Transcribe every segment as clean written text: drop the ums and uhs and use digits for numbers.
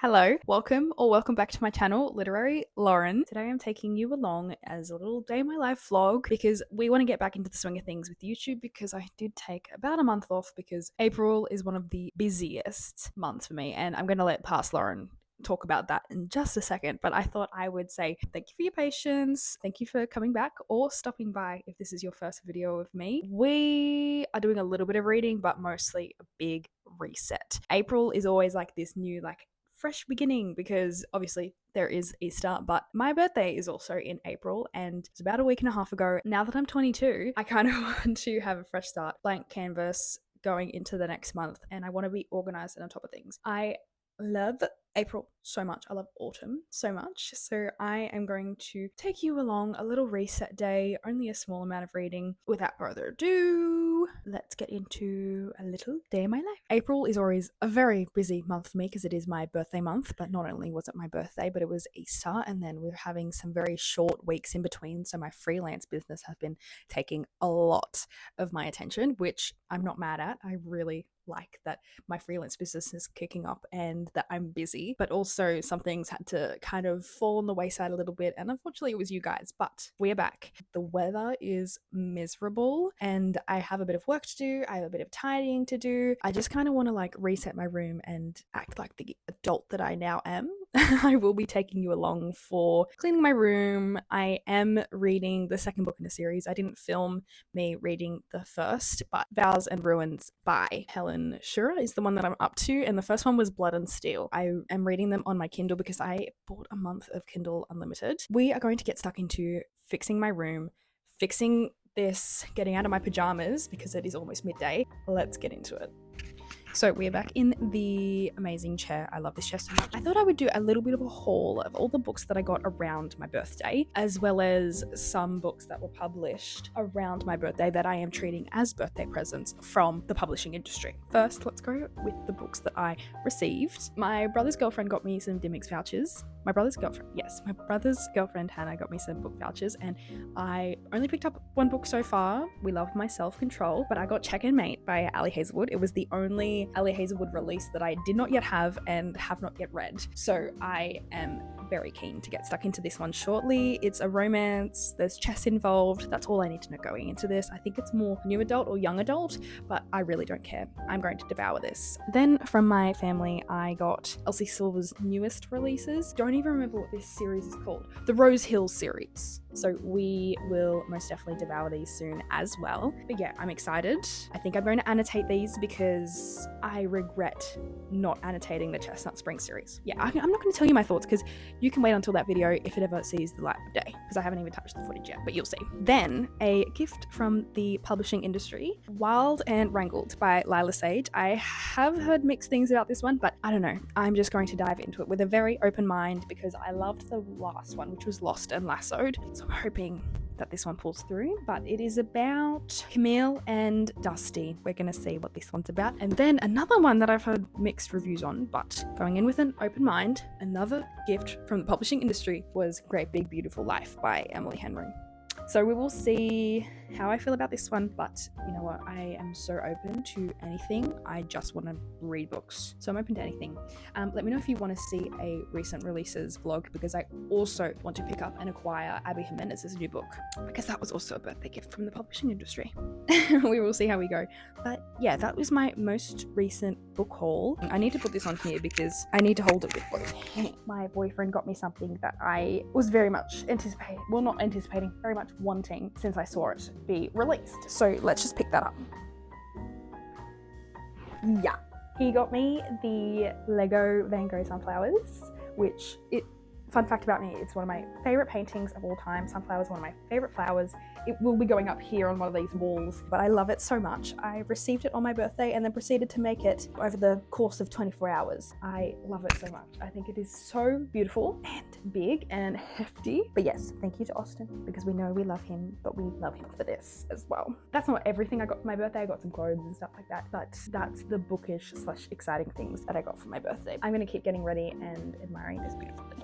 Hello, welcome back to my channel, Literary Lauren. Today I'm taking you along as a little day in my life vlog because we want to get back into the swing of things with YouTube because I did take about a month off because April is one of the busiest months for me, and I'm going to let past Lauren talk about that in just a second, but I thought I would say thank you for your patience, thank you for coming back or stopping by if this is your first video of me. We are doing a little bit of reading, but mostly a big reset. April is always like this new fresh beginning because obviously there is Easter, but my birthday is also in April and it's about a week and a half ago. Now that I'm 22, I kind of want to have a fresh start, blank canvas going into the next month, and I want to be organized and on top of things. I love April so much. I love autumn so much. So I am going to take you along a little reset day, only a small amount of reading. Without further ado, let's get into a little day in my life. April is always a very busy month for me because it is my birthday month, but not only was it my birthday, but it was Easter, and then we're having some very short weeks in between. So my freelance business has been taking a lot of my attention, which I'm not mad at. I really like that my freelance business is kicking up and that I'm busy, but also some things had to kind of fall on the wayside a little bit, and unfortunately it was you guys, but we're back. The weather is miserable and I have a bit of work to do. I have a bit of tidying to do. I just kind of want to reset my room and act like the adult that I now am. I will be taking you along for cleaning my room. I am reading the second book in the series. I didn't film me reading the first, but Vows and Ruins by Helen Schurer is the one that I'm up to, and the first one was Blood and Steel. I am reading them on my Kindle because I bought a month of Kindle Unlimited. We are going to get stuck into fixing my room, fixing this, getting out of my pajamas because it is almost midday. Let's get into it. So we're back in the amazing chair. I love this chair so much. I thought I would do a little bit of a haul of all the books that I got around my birthday, as well as some books that were published around my birthday that I am treating as birthday presents from the publishing industry. First, let's go with the books that I received. My brother's girlfriend got me some Dymocks vouchers. My brother's girlfriend Hannah got me some book vouchers, and I only picked up one book so far. We love my self-control, but I got Check and Mate by Ali Hazelwood. It was the only Ali Hazelwood release that I did not yet have and have not yet read. So I am very keen to get stuck into this one shortly. It's a romance, there's chess involved. That's all I need to know going into this. I think it's more new adult or young adult, but I really don't care. I'm going to devour this. Then from my family, I got Elsie Silver's newest releases. Don't even remember what this series is called. The Rose Hill series. So we will most definitely devour these soon as well. But yeah, I'm excited. I think I'm going to annotate these because I regret not annotating the Chestnut Spring series. Yeah, I'm not going to tell you my thoughts because you can wait until that video if it ever sees the light of day, because I haven't even touched the footage yet, but you'll see. Then a gift from the publishing industry, Wild and Wrangled by Lila Sage. I have heard mixed things about this one, but I don't know. I'm just going to dive into it with a very open mind because I loved the last one, which was Lost and Lassoed. So I'm hoping that this one pulls through, but it is about Camille and Dusty. We're gonna see what this one's about. And then another one that I've heard mixed reviews on, but going in with an open mind, another gift from the publishing industry was Great Big Beautiful Life by Emily Henry. So we will see how I feel about this one, but you know what? I am so open to anything. I just want to read books, so I'm open to anything. Let me know if you want to see a recent releases vlog, because I also want to pick up and acquire Abby Jimenez's new book, because that was also a birthday gift from the publishing industry. We will see how we go. But yeah, that was my most recent book haul. I need to put this on here because I need to hold it with both hands. My boyfriend got me something that I was very much very much wanting since I saw it be released. So let's just pick that up. Yeah, he got me the Lego Van Gogh Sunflowers, which fun fact about me, it's one of my favorite paintings of all time. Sunflowers are one of my favorite flowers. It will be going up here on one of these walls, but I love it so much. I received it on my birthday and then proceeded to make it over the course of 24 hours. I love it so much. I think it is so beautiful and big and hefty. But yes, thank you to Austin, because we know we love him, but we love him for this as well. That's not everything I got for my birthday. I got some clothes and stuff like that, but that's the bookish / exciting things that I got for my birthday. I'm gonna keep getting ready and admiring this beautiful thing.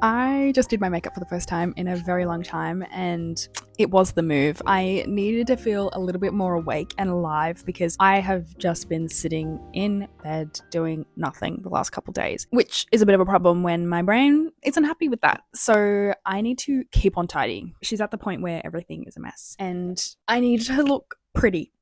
I just did my makeup for the first time in a very long time, and it was the move. I needed to feel a little bit more awake and alive because I have just been sitting in bed doing nothing the last couple days, which is a bit of a problem when my brain isn't happy with that. So I need to keep on tidying. She's at the point where everything is a mess, and I need to look pretty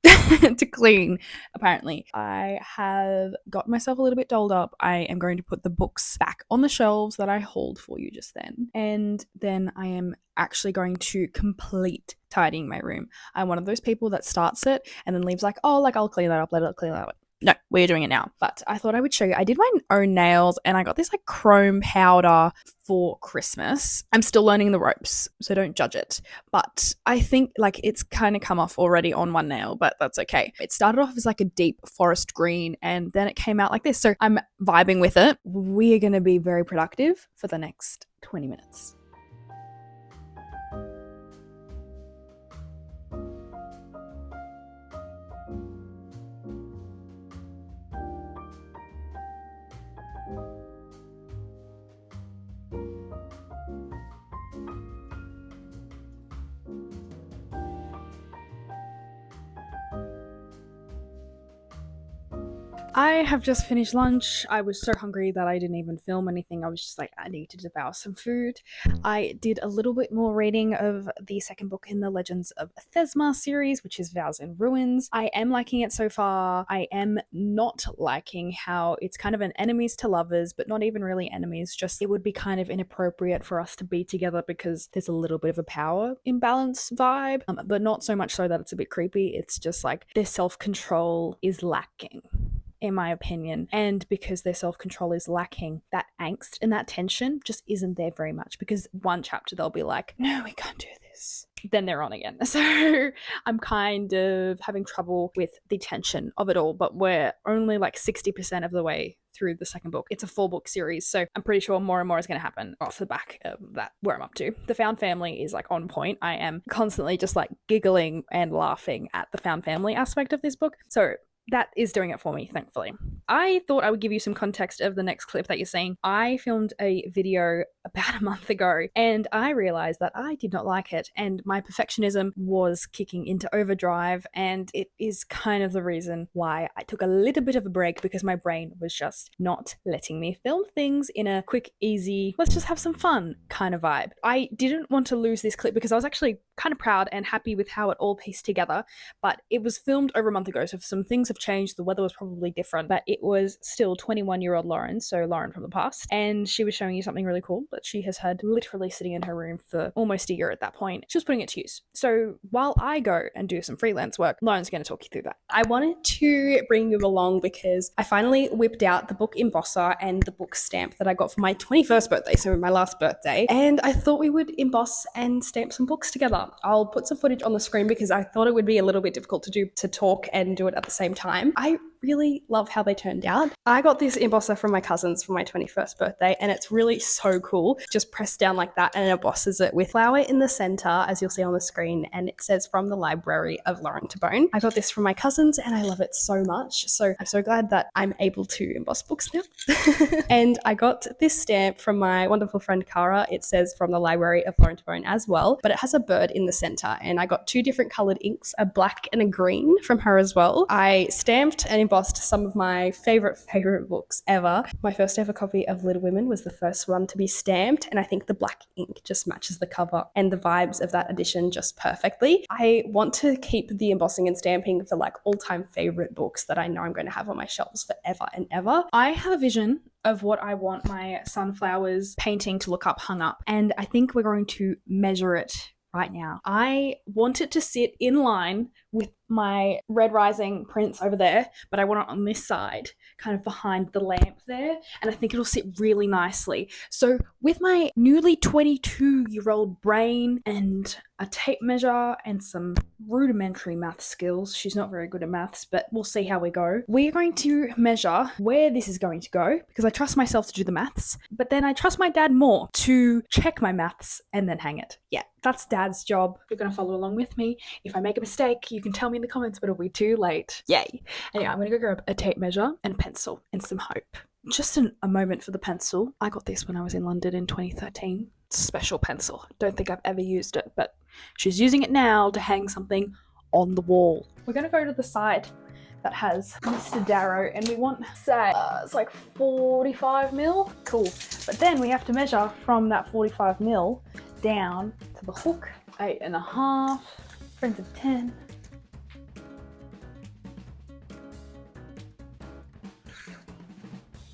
to clean. Apparently, I have got myself a little bit dolled up. I am going to put the books back on the shelves that I hauled for you just then, and then I am actually going to complete tidying my room. I'm one of those people that starts it and then leaves like, oh, like I'll clean that up later, I'll clean that up. No, we're doing it now. But I thought I would show you. I did my own nails and I got this like chrome powder for Christmas. I'm still learning the ropes, so don't judge it. But I think like it's kind of come off already on one nail, but that's okay. It started off as like a deep forest green and then it came out like this. So I'm vibing with it. We are going to be very productive for the next 20 minutes. I have just finished lunch. I was so hungry that I didn't even film anything. I was just like, I need to devour some food. I did a little bit more reading of the second book in the Legends of Thesma series, which is Vows and Ruins. I am liking it so far. I am not liking how it's kind of an enemies to lovers, but not even really enemies. Just it would be kind of inappropriate for us to be together because there's a little bit of a power imbalance vibe, but not so much so that it's a bit creepy. It's just like their self-control is lacking, in my opinion. And because their self-control is lacking, that angst and that tension just isn't there very much, because one chapter they'll be like, no, we can't do this, then they're on again. So I'm kind of having trouble with the tension of it all, but we're only like 60% of the way through the second book. It's a 4-book series, so I'm pretty sure more and more is going to happen off the back of that, where I'm up to. The found family is like on point. I am constantly just like giggling and laughing at the found family aspect of this book. So that is doing it for me, thankfully. I thought I would give you some context of the next clip that you're seeing. I filmed a video about a month ago and I realized that I did not like it, and my perfectionism was kicking into overdrive, and it is kind of the reason why I took a little bit of a break, because my brain was just not letting me film things in a quick, easy, let's just have some fun kind of vibe. I didn't want to lose this clip because I was actually kind of proud and happy with how it all pieced together, but it was filmed over a month ago, so some things have changed. The weather was probably different, but it was still 21-year-old Lauren, so Lauren from the past, and she was showing you something really cool that she has had literally sitting in her room for almost a year at that point. She was putting it to use. So while I go and do some freelance work, Lauren's going to talk you through that. I wanted to bring you along because I finally whipped out the book embosser and the book stamp that I got for my 21st birthday, so my last birthday, and I thought we would emboss and stamp some books together. I'll put some footage on the screen because I thought it would be a little bit difficult to talk and do it at the same time. I really love how they turned out. I got this embosser from my cousins for my 21st birthday, and it's really so cool. Just press down like that and it embosses it with flower in the center, as you'll see on the screen, and it says from the library of Lauren Tabone. I got this from my cousins and I love it so much. So I'm so glad that I'm able to emboss books now. And I got this stamp from my wonderful friend Cara. It says from the library of Lauren Tabone as well, but it has a bird in the center, and I got 2 different colored inks, a black and a green, from her as well. I stamped and embossed some of my favorite books ever. My first ever copy of Little Women was the first one to be stamped, and I think the black ink just matches the cover and the vibes of that edition just perfectly. I want to keep the embossing and stamping for like all-time favorite books that I know I'm going to have on my shelves forever and ever. I have a vision of what I want my sunflowers painting to look up hung up, and I think we're going to measure it right now. I want it to sit in line with my Red Rising prints over there, but I want it on this side, kind of behind the lamp there, and I think it'll sit really nicely. So with my newly 22-year-old brain and a tape measure and some rudimentary math skills, she's not very good at maths, but we'll see how we go. We're going to measure where this is going to go, because I trust myself to do the maths, but then I trust my dad more to check my maths and then hang it. Yeah, that's Dad's job. You're going to follow along with me. If I make a mistake, you can tell me in the comments, but it'll be too late. Yay. Anyway, I'm going to go grab a tape measure and a pencil and some hope. just a moment for the pencil. I got this when I was in London in 2013. It's a special pencil. Don't think I've ever used it, but she's using it now to hang something on the wall. We're going to go to the side that has Mr. Darrow, and we want, say, it's like 45 mil. Cool. But then we have to measure from that 45 mil down to the hook. 8.5, friends of 10.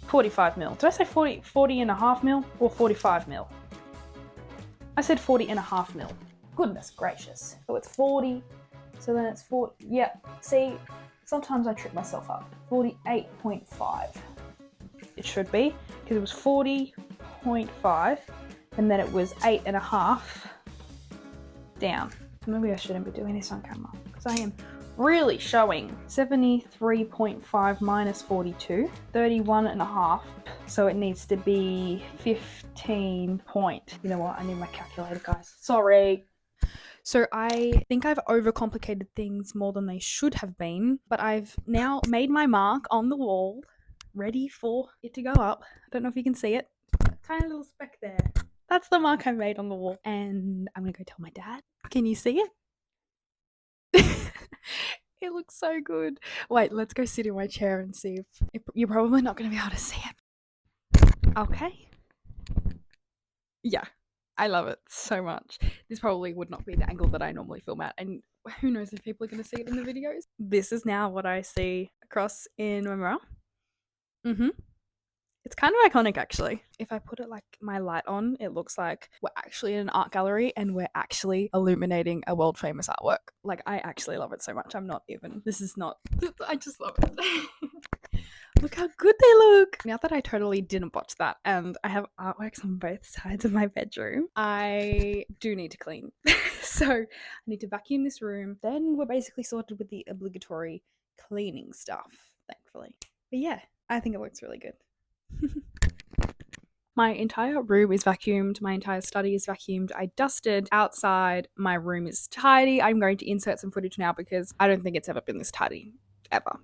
$45 mil. Did I say 40 and a half mil or 45 mil? I said 40 and a half mil. Goodness gracious. So it's 40. So then it's 40. Yeah. See, sometimes I trip myself up. 48.5. It should be, because it was 40.5 and then it was 8.5 down. Maybe I shouldn't be doing this on camera because I am really showing 73.5 minus 42, 31.5. So it needs to be 15 point. You know what? I need my calculator, guys. Sorry. So I think I've overcomplicated things more than they should have been, but I've now made my mark on the wall, ready for it to go up. I don't know if you can see it. Tiny little speck there. That's the mark I made on the wall. And I'm gonna go tell my dad. Can you see it? It looks so good. Wait, let's go sit in my chair and see if you're probably not going to be able to see it. Okay. Yeah, I love it so much. This probably would not be the angle that I normally film at, and who knows if people are going to see it in the videos. This is now what I see across in my mirror. It's kind of iconic, actually. If I put it like my light on, it looks like we're actually in an art gallery and we're actually illuminating a world famous artwork. Like, I actually love it so much. I just love it. Look how good they look. Now that I totally didn't botch that and I have artworks on both sides of my bedroom, I do need to clean. So I need to vacuum this room. Then we're basically sorted with the obligatory cleaning stuff, thankfully. But yeah, I think it looks really good. My entire room is vacuumed. My entire study is vacuumed. I dusted outside. My room is tidy. I'm going to insert some footage now because I don't think it's ever been this tidy, ever.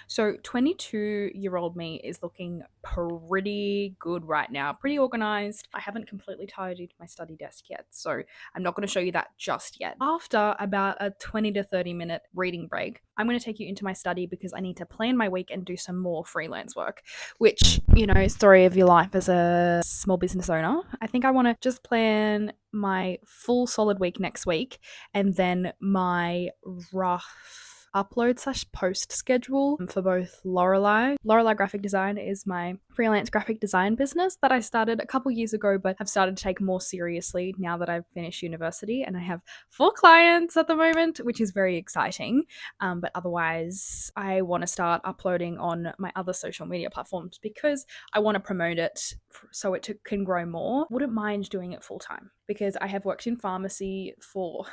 So 22-year-old me is looking pretty good right now, pretty organized. I haven't completely tidied my study desk yet, so I'm not going to show you that just yet. After about a 20 to 30 minute reading break, I'm going to take you into my study because I need to plan my week and do some more freelance work, which, you know, story of your life as a small business owner. I think I want to just plan my full solid week next week and then my rough upload/post schedule for both Lorelei. Lorelei Graphic Design is my freelance graphic design business that I started a couple years ago, but have started to take more seriously now that I've finished university, and I have 4 clients at the moment, which is very exciting. But otherwise, I want to start uploading on my other social media platforms because I want to promote it so it can grow more. Wouldn't mind doing it full time because I have worked in pharmacy for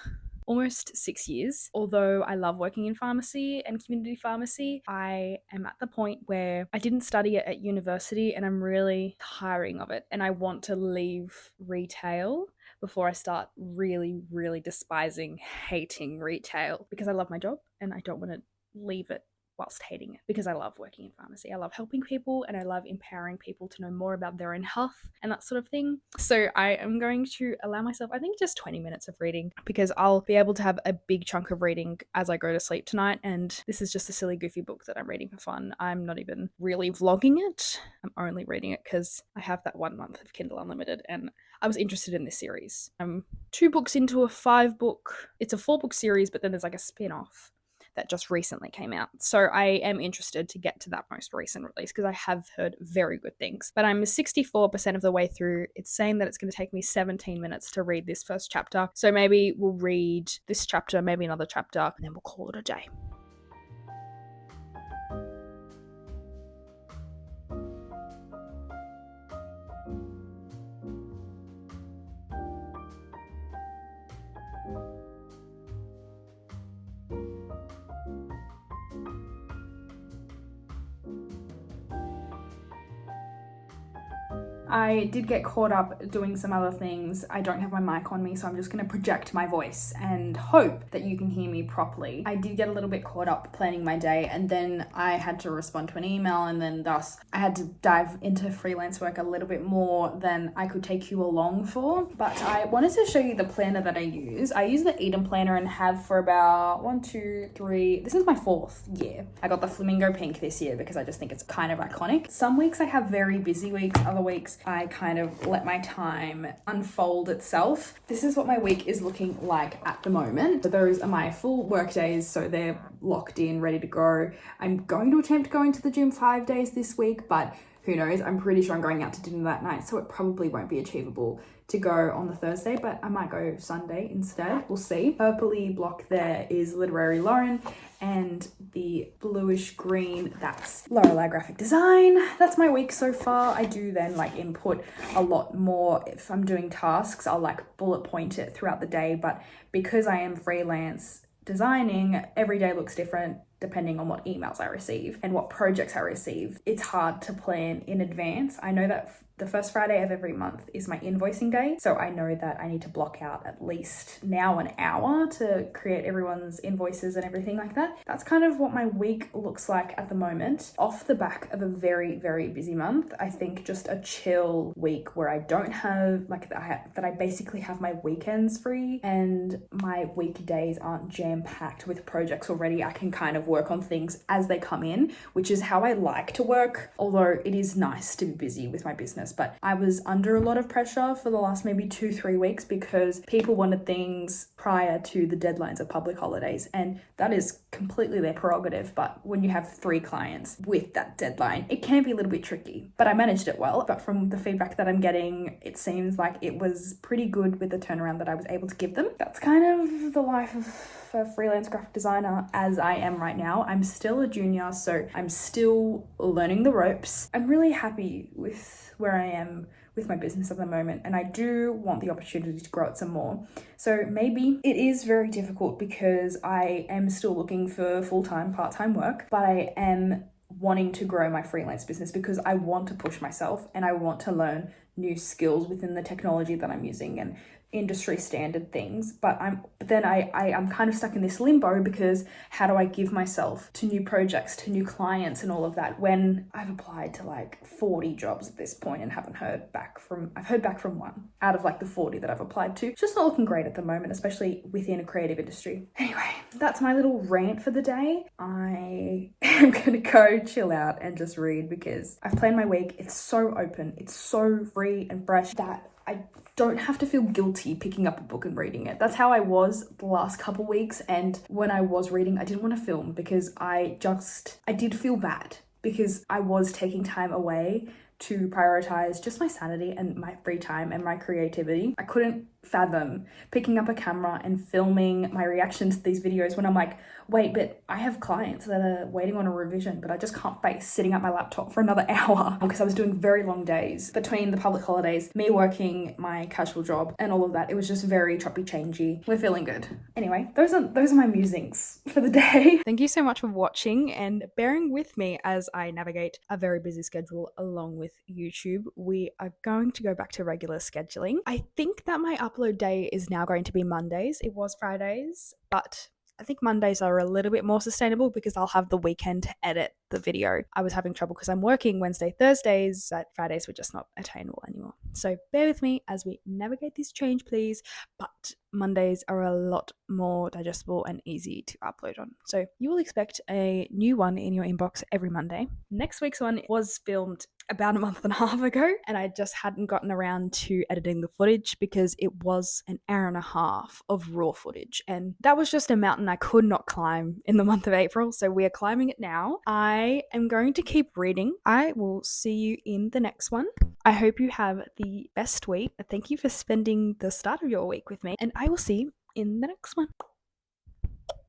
almost 6 years. Although I love working in pharmacy and community pharmacy, I am at the point where I didn't study it at university and I'm really tiring of it. And I want to leave retail before I start really, really despising, hating retail because I love my job and I don't want to leave it whilst hating it because I love working in pharmacy. I love helping people and I love empowering people to know more about their own health and that sort of thing. So I am going to allow myself, I think, just 20 minutes of reading because I'll be able to have a big chunk of reading as I go to sleep tonight. And this is just a silly, goofy book that I'm reading for fun. I'm not even really vlogging it. I'm only reading it because I have that 1 month of Kindle Unlimited and I was interested in this series. I'm 2 books into a 5-book, it's a 4-book series, but then there's like a spin-off that just recently came out. So I am interested to get to that most recent release because I have heard very good things. But I'm 64% of the way through. It's saying that it's going to take me 17 minutes to read this first chapter. So maybe we'll read this chapter, maybe another chapter, and then we'll call it a day. I did get caught up doing some other things. I don't have my mic on me, so I'm just going to project my voice and hope that you can hear me properly. I did get a little bit caught up planning my day, and then I had to respond to an email, and then thus I had to dive into freelance work a little bit more than I could take you along for. But I wanted to show you the planner that I use. I use the Eden planner and have for about 1, 2, 3, this is my 4th year. I got the flamingo pink this year because I just think it's kind of iconic. Some weeks I have very busy weeks, other weeks I kind of let my time unfold itself. This is what my week is looking like at the moment. So those are my full work days, so they're locked in, ready to go. I'm going to attempt going to the gym 5 days this week, but who knows? I'm pretty sure I'm going out to dinner that night, so it probably won't be achievable to go on the Thursday, but I might go Sunday instead. We'll see. Purpley block there is Literary Lauren, and the bluish green, that's Lorelei Graphic Design. That's my week so far. I do then like input a lot more. If I'm doing tasks, I'll like bullet point it throughout the day, but because I am freelance designing, every day looks different depending on what emails I receive and what projects I receive. It's hard to plan in advance. I know that the first Friday of every month is my invoicing day, so I know that I need to block out at least now an hour to create everyone's invoices and everything like that. That's kind of what my week looks like at the moment. Off the back of a very, very busy month, I think just a chill week where I don't have that I basically have my weekends free and my weekdays aren't jam-packed with projects already. I can kind of work on things as they come in, which is how I like to work, although it is nice to be busy with my business. But I was under a lot of pressure for the last maybe 2-3 weeks because people wanted things prior to the deadlines of public holidays, and that is completely their prerogative. But when you have 3 clients with that deadline, it can be a little bit tricky, but I managed it well. But from the feedback that I'm getting, it seems like it was pretty good with the turnaround that I was able to give them. That's kind of the life of a freelance graphic designer as I am right now. I'm still a junior, so I'm still learning the ropes. I'm really happy with where I am with my business at the moment, and I do want the opportunity to grow it some more. So maybe it is very difficult because I am still looking for full-time, part-time work, but I am wanting to grow my freelance business because I want to push myself and I want to learn new skills within the technology that I'm using and industry standard things. But I'm kind of stuck in this limbo because how do I give myself to new projects, to new clients and all of that when I've applied to like 40 jobs at this point and haven't heard back from, I've heard back from 1 out of like the 40 that I've applied to. It's just not looking great at the moment, especially within a creative industry. Anyway, that's my little rant for the day. I am gonna go chill out and just read because I've planned my week. It's so open, it's so free and fresh that I don't have to feel guilty picking up a book and reading it. That's how I was the last couple weeks, and when I was reading, I didn't want to film because I did feel bad because I was taking time away to prioritize just my sanity and my free time and my creativity. I couldn't fathom picking up a camera and filming my reactions to these videos when I'm like, wait, but I have clients that are waiting on a revision, but I just can't face sitting at my laptop for another hour because I was doing very long days between the public holidays, me working my casual job and all of that. It was just very choppy changey. We're feeling good. Anyway, those are my musings for the day. Thank you so much for watching and bearing with me as I navigate a very busy schedule along with YouTube. We are going to go back to regular scheduling. I think that my upload day is now going to be Mondays. It was Fridays, but I think Mondays are a little bit more sustainable because I'll have the weekend to edit the video. I was having trouble because I'm working Wednesday, Thursdays, but Fridays were just not attainable anymore. So bear with me as we navigate this change, please. But Mondays are a lot more digestible and easy to upload on. So you will expect a new one in your inbox every Monday. Next week's one was filmed about a month and a half ago, and I just hadn't gotten around to editing the footage because it was an hour and a half of raw footage, and that was just a mountain I could not climb in the month of April, so we are climbing it now. I am going to keep reading. I will see you in the next one. I hope you have the best week. Thank you for spending the start of your week with me, and I will see you in the next one.